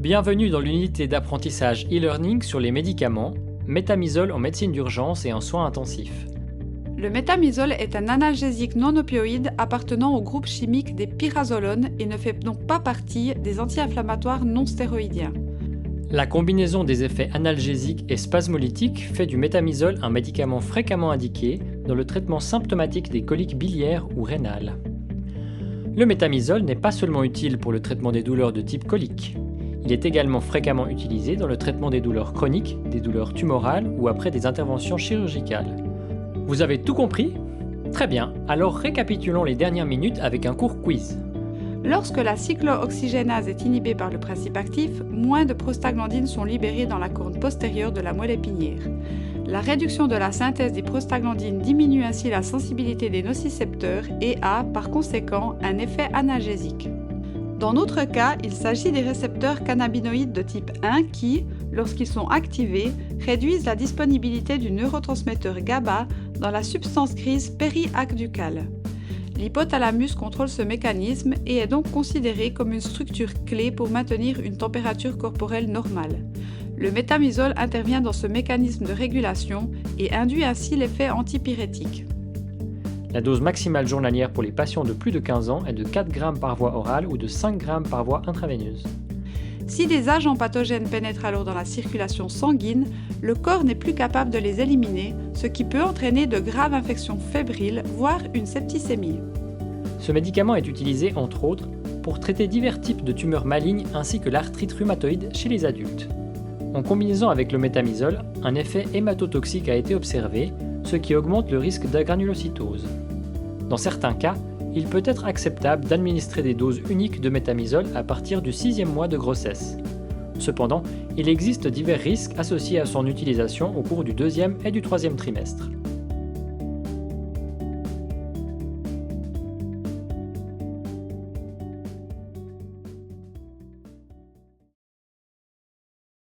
Bienvenue dans l'unité d'apprentissage e-learning sur les médicaments, métamizole en médecine d'urgence et en soins intensifs. Le métamizole est un analgésique non opioïde appartenant au groupe chimique des pyrazolones et ne fait donc pas partie des anti-inflammatoires non stéroïdiens. La combinaison des effets analgésiques et spasmolytiques fait du métamizole un médicament fréquemment indiqué dans le traitement symptomatique des coliques biliaires ou rénales. Le métamizole n'est pas seulement utile pour le traitement des douleurs de type colique. Il est également fréquemment utilisé dans le traitement des douleurs chroniques, des douleurs tumorales ou après des interventions chirurgicales. Vous avez tout compris ? Très bien, alors récapitulons les dernières minutes avec un court quiz. Lorsque la cyclooxygénase est inhibée par le principe actif, moins de prostaglandines sont libérées dans la corne postérieure de la moelle épinière. La réduction de la synthèse des prostaglandines diminue ainsi la sensibilité des nocicepteurs et a, par conséquent, un effet analgésique. Dans notre cas, il s'agit des récepteurs cannabinoïdes de type 1 qui, lorsqu'ils sont activés, réduisent la disponibilité du neurotransmetteur GABA dans la substance grise périaqueducale. L'hypothalamus contrôle ce mécanisme et est donc considéré comme une structure clé pour maintenir une température corporelle normale. Le métamizole intervient dans ce mécanisme de régulation et induit ainsi l'effet antipyrétique. La dose maximale journalière pour les patients de plus de 15 ans est de 4 g par voie orale ou de 5 g par voie intraveineuse. Si des agents pathogènes pénètrent alors dans la circulation sanguine, le corps n'est plus capable de les éliminer, ce qui peut entraîner de graves infections fébriles, voire une septicémie. Ce médicament est utilisé, entre autres, pour traiter divers types de tumeurs malignes ainsi que l'arthrite rhumatoïde chez les adultes. En combinaison avec le métamizole, un effet hématotoxique a été observé, ce qui augmente le risque d'agranulocytose. Dans certains cas, il peut être acceptable d'administrer des doses uniques de métamizole à partir du 6e mois de grossesse. Cependant, il existe divers risques associés à son utilisation au cours du 2e et du 3e trimestre.